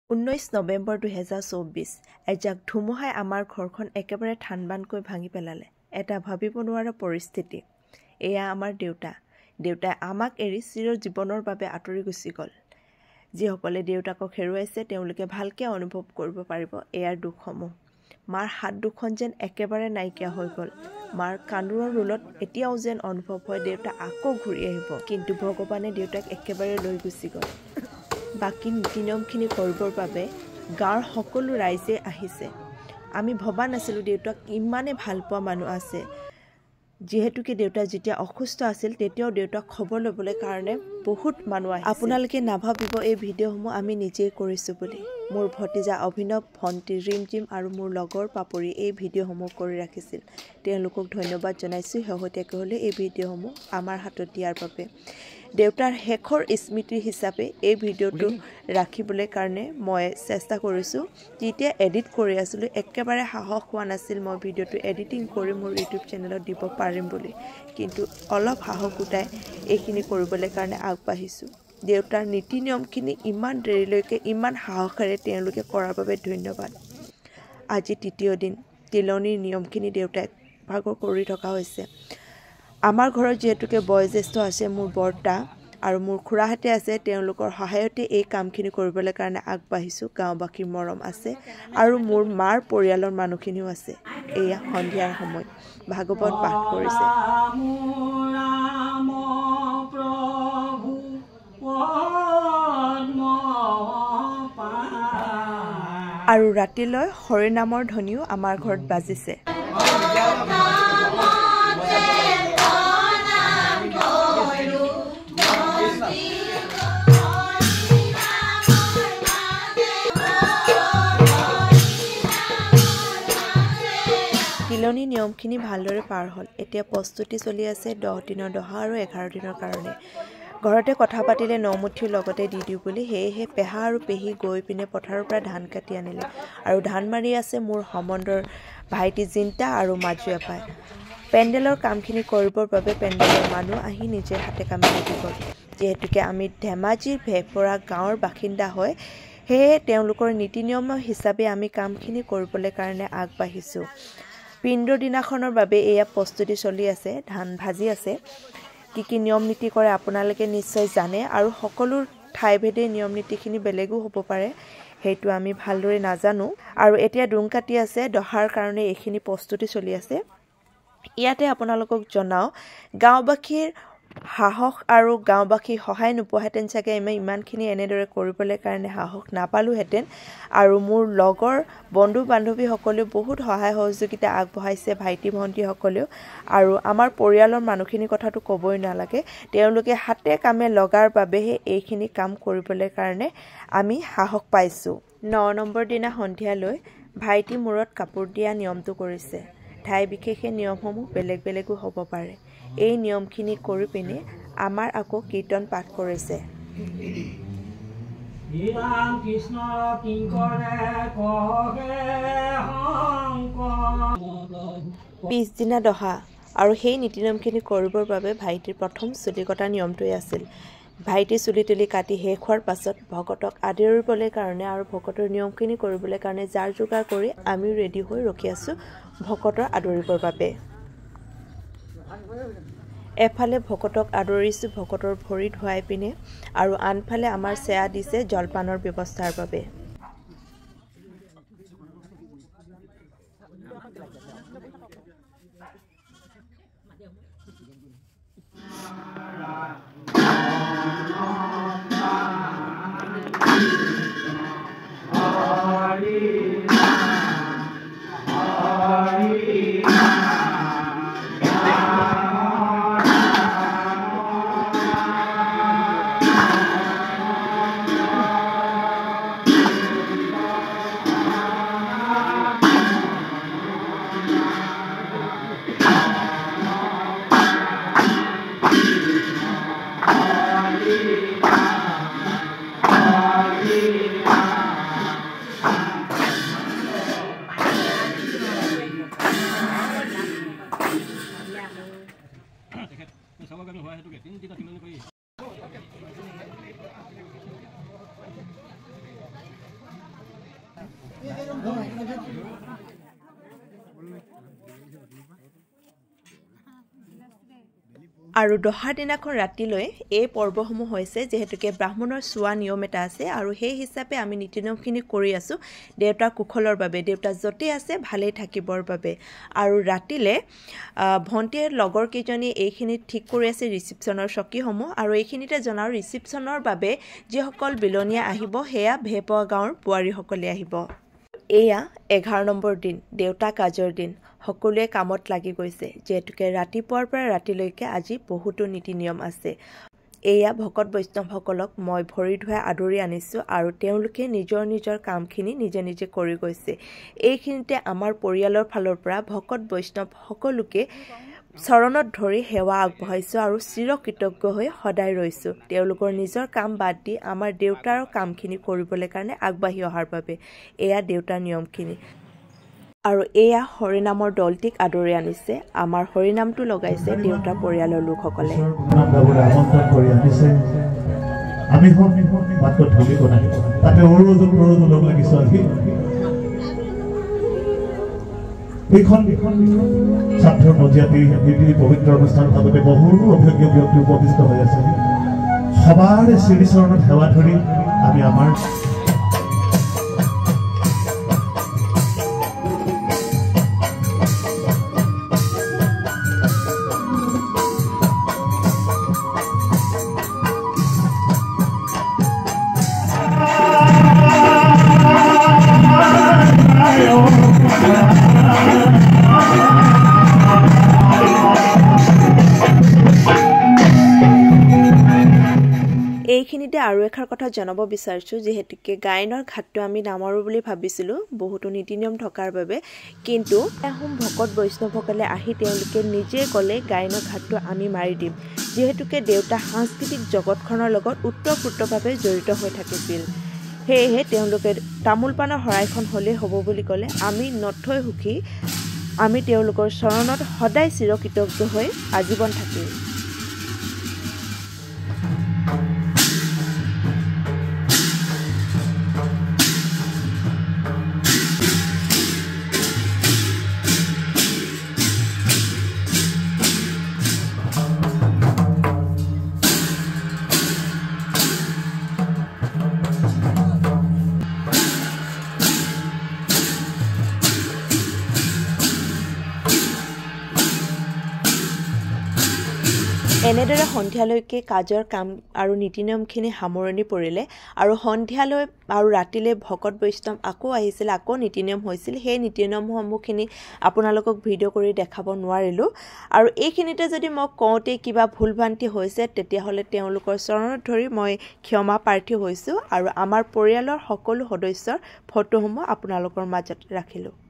19 নৱেম্বৰ 2024 এজাক ধুমুহাই আমাৰ ঘৰখন একেবাৰে ঠানবানকৈ ভাঙি পেলালে। এটা ভাবিব নোৱাৰা পৰিস্থিতি। এয়া আমাৰ দেউতাই আমাক এৰি চিৰজীৱনৰ বাবে আঁতৰি গুচি গ'ল। যিসকলে দেউতাকক হেৰুৱাইছে তেওঁলোকে ভালকৈ অনুভৱ কৰিব পাৰিব এয়াৰ দুখসমূহ। মাৰ হাত দুখন যেন একেবাৰে নাইকিয়া হৈ গ'ল। মাৰ কান্দোৰৰ ৰোলত এতিয়াও যেন অনুভৱ হয় দেউতা আকৌ ঘূৰি আহিব, কিন্তু ভগৱানে দেউতাক একেবাৰে লৈ গুচি গ'ল। বাকী নীতি নিয়মখিনি কৰিবৰ বাবে গাঁৱৰ সকলো ৰাইজে আহিছে। আমি ভবা নাছিলোঁ দেউতাক ইমানে ভাল পোৱা মানুহ আছে। যিহেতুকে দেউতা যেতিয়া অসুস্থ আছিল তেতিয়াও দেউতাক খবৰ ল'বলৈ কাৰণে বহুত মানুহ আহিছে। আপোনালোকে নাভাবিব এই ভিডিঅ'সমূহ আমি নিজেই কৰিছোঁ বুলি। মোৰ ভতিজা অভিনৱ, ভণ্টি ৰিমজিম আৰু মোৰ লগৰ পাপৰি এই ভিডিঅ'সমূহ কৰি ৰাখিছিল। তেওঁলোকক ধন্যবাদ জনাইছোঁ শেহতীয়াকৈ হ'লেও এই ভিডিঅ'সমূহ আমাৰ হাতত দিয়াৰ বাবে। দেউতাৰ শেষৰ স্মৃতি হিচাপে এই ভিডিঅ'টো ৰাখিবলৈ কাৰণে মই চেষ্টা কৰিছোঁ। যেতিয়া এডিট কৰি আছিলোঁ একেবাৰে সাহস হোৱা নাছিল মই ভিডিঅ'টো এডিটিং কৰি মোৰ ইউটিউব চেনেলত দিব পাৰিম বুলি, কিন্তু অলপ সাহস গোটাই এইখিনি কৰিবলৈ কাৰণে আগবাঢ়িছোঁ। দেউতাৰ নীতি নিয়মখিনি ইমান দেৰিলৈকে ইমান সাহসেৰে তেওঁলোকে কৰাৰ বাবে ধন্যবাদ। আজি তৃতীয় দিন তিলনীৰ নিয়মখিনি দেউতাই ভাগৰ কৰি থকা হৈছে। আমাৰ ঘৰত যিহেতুকে বয়োজ্যেষ্ঠ আছে, মোৰ বৰ্তা আৰু মোৰ খুৰাহঁতে আছে, তেওঁলোকৰ সহায়তে এই কামখিনি কৰিবলৈ কাৰণে আগবাঢ়িছোঁ। গাঁওবাসীৰ মৰম আছে আৰু মোৰ মাৰ পৰিয়ালৰ মানুহখিনিও আছে। এয়া সন্ধিয়াৰ সময় ভাগৱত পাঠ কৰিছে। আৰু ৰাতিলৈ হৰিনামৰ ধ্বনিও আমাৰ ঘৰত বাজিছে। তিলনী নিয়মখিনি ভালদৰে পাৰ হ'ল। এতিয়া প্ৰস্তুতি চলি আছে 10 দিনৰ দহা আৰু 11 দিনৰ কাৰণে। ঘৰতে কথা পাতিলে নমুঠিৰ লগতে দি দিওঁ বুলি, সেয়েহে পেহা আৰু পেহী গৈ পিনে পথাৰৰ পৰা ধান কাটি আনিলে আৰু ধান মাৰি আছে মোৰ সম্বন্ধৰ ভাইটি জিন্তা আৰু মাজু এপাই। পেণ্ডেলৰ কামখিনি কৰিবৰ বাবে পেণ্ডেলৰ মানুহ আহি নিজে হাতে কামে লাগি গ'ল। যিহেতুকে আমি ধেমাজিৰ ভেপৰা গাঁৱৰ বাসিন্দা হয়, সেয়ে তেওঁলোকৰ নীতি নিয়ম হিচাপে আমি কামখিনি কৰিবলৈ কাৰণে আগবাঢ়িছোঁ। পিণ্ডৰ দিনাখনৰ বাবে এয়া প্ৰস্তুতি চলি আছে। ধান ভাজি আছে। কি নিয়ম নীতি কৰে আপোনালোকে নিশ্চয় জানে, আৰু সকলো ঠাইভেদে নিয়ম নীতিখিনি বেলেগো হ'ব পাৰে, সেইটো আমি ভালদৰে নাজানো। আৰু এতিয়া ডোং কাটি আছে, দহাৰ কাৰণে এইখিনি প্ৰস্তুতি চলি আছে। ইয়াতে আপোনালোকক জনাওঁ, গাঁওবাসীৰ সাহস আৰু গাঁওবাসীৰ সহায় নোপোৱাহেঁতেন চাগে আমি ইমানখিনি এনেদৰে কৰিবলৈ কাৰণে সাহস নাপালোহেঁতেন। আৰু মোৰ লগৰ বন্ধু বান্ধৱীসকলেও বহুত সহায় সহযোগিতা আগবঢ়াইছে, ভাইটি ভণ্টিসকলেও। আৰু আমাৰ পৰিয়ালৰ মানুহখিনিৰ কথাটো ক'বই নালাগে, তেওঁলোকে হাতে কামে লগাৰ বাবেহে এইখিনি কাম কৰিবলৈ কাৰণে আমি সাহস পাইছোঁ। 9 নম্বৰ দিনা সন্ধিয়ালৈ ভাইটি মূৰত কাপোৰ দিয়া নিয়মটো কৰিছে। ঠাই বিশেষে নিয়মসমূহ বেলেগ বেলেগো হ'ব পাৰে। এই নিয়মখিনি কৰি পিনে আমাৰ আকৌ কীৰ্তন পাঠ কৰিছে। পিছদিনা দহা, আৰু সেই নীতি নিয়মখিনি কৰিবৰ বাবে ভাইটিৰ প্ৰথম চুলি কটা নিয়মটোৱে আছিল। ভাইটি চুলি তুলি কাটি শেষ হোৱাৰ পাছত ভকতক আদৰিবলৈ কাৰণে আৰু ভকতৰ নিয়মখিনি কৰিবলৈ কাৰণে যাৰ যোগাৰ কৰি আমিও ৰেডি হৈ ৰখি আছোঁ ভকতৰ আদৰিবৰ বাবে। এফালে ভকতক আদৰিছোঁ ভকতৰ ভৰি ধুৱাই পিনে, আৰু আনফালে আমাৰ চেয়া দিছে জলপানৰ ব্যৱস্থাৰ বাবে। আৰু দহাৰ দিনাখন ৰাতিলৈ এই পৰ্বসমূহ হৈছে যেহেতুকে ব্ৰাহ্মণৰ চোৱা নিয়ম এটা আছে আৰু সেই হিচাপে আমি নীতি নিয়মখিনি কৰি আছোঁ দেউতাৰ কুশলৰ বাবে দেউতা য'তে আছে ভালেই থাকিবৰ বাবে আৰু ৰাতিলে ভণ্টিৰ লগৰ কেইজনী এইখিনি ঠিক কৰি আছে ৰিচিপশ্যনৰ চকীসমূহ আৰু এইখিনিতে জনাওঁ ৰিচিপশ্যনৰ বাবে যিসকল বিলনীয়া আহিব সেয়া ভেপোৱা গাঁৱৰ বোৱাৰীসকলে আহিব এয়া 11 নম্বৰ দিন দেউতা কাজৰ দিন সকলোৱে কামত লাগি গৈছে যেহেতুকে ৰাতিপুৱাৰ পৰা ৰাতিলৈকে আজি বহুতো নীতি নিয়ম আছে এয়া ভকত বৈষ্ণৱসকলক মই ভৰি ধুৱাই আদৰি আনিছোঁ আৰু তেওঁলোকে নিজৰ নিজৰ কামখিনি নিজে নিজে কৰি গৈছে এইখিনিতে আমাৰ পৰিয়ালৰ ফালৰ পৰা ভকত বৈষ্ণৱ সকলোকে চৰণত ধৰি সেৱা আগবঢ়াইছোঁ আৰু চিৰকৃতজ্ঞ হৈ সদায় ৰৈছোঁ তেওঁলোকৰ নিজৰ কাম বাদ দি আমাৰ দেউতাৰ কামখিনি কৰিবলৈ কাৰণে আগবাঢ়ি অহাৰ বাবে এয়া দেউতাৰ নিয়মখিনি আৰু এয়া হৰিনামৰ দলটিক আদৰি আনিছে আমাৰ হৰিনামটো লগাইছে দেউতাৰ পৰিয়ালৰ লোকসকলে আমন্ত্ৰণ কৰি আনিছে আমি মাত্ৰ ধলিব নাই তাতে অৰুজন লগ লাগিছো আজি এইখন ছাত্ৰৰ মজিয়াতি নীতি পবিত্ৰ অনুষ্ঠান ভাগতে বহুতো অভিজ্ঞ ব্যক্তি উপবিষ্ট হৈ আছে সবাৰে শ্ৰীচৰণত সেৱা ধৰি আমি আমাৰ এইখিনিতে আৰু এখাৰ কথা জনাব বিচাৰিছোঁ যেহেতুকে গায়নৰ ঘাটটো আমি নামাৰো বুলি ভাবিছিলোঁ বহুতো নীতি নিয়ম থকাৰ বাবে কিন্তু আহোম ভকত বৈষ্ণৱসকলে আহি তেওঁলোকে নিজে ক'লে গায়নৰ ঘাটটো আমি মাৰি দিম যেহেতুকে দেউতা সাংস্কৃতিক জগতখনৰ লগত ওতঃপ্ৰোতভাৱে জড়িত হৈ থাকিছিল সেয়েহে তেওঁলোকে তামোল পাণৰ শৰাইখন হ'লেই হ'ব বুলি ক'লে আমি নথৈ সুখী আমি তেওঁলোকৰ চৰণত সদায় চিৰকৃতজ্ঞ হৈ আজীৱন থাকিম এনেদৰে সন্ধিয়ালৈকে কাজৰ কাম আৰু নীতি নিয়মখিনি সামৰণি পৰিলে আৰু সন্ধিয়ালৈ আৰু ৰাতিলৈ ভকত বৈষ্ণৱ আকৌ আহিছিল আকৌ নীতি নিয়ম হৈছিল সেই নীতি নিয়মসমূহখিনি আপোনালোকক ভিডিঅ' কৰি দেখাব নোৱাৰিলোঁ আৰু এইখিনিতে যদি মই কওঁতে কিবা ভুল ভ্ৰান্তি হৈছে তেতিয়াহ'লে তেওঁলোকৰ চৰণত ধৰি মই ক্ষমা প্ৰাৰ্থী হৈছোঁ আৰু আমাৰ পৰিয়ালৰ সকলো সদস্যৰ ফটোসমূহ আপোনালোকৰ মাজত ৰাখিলোঁ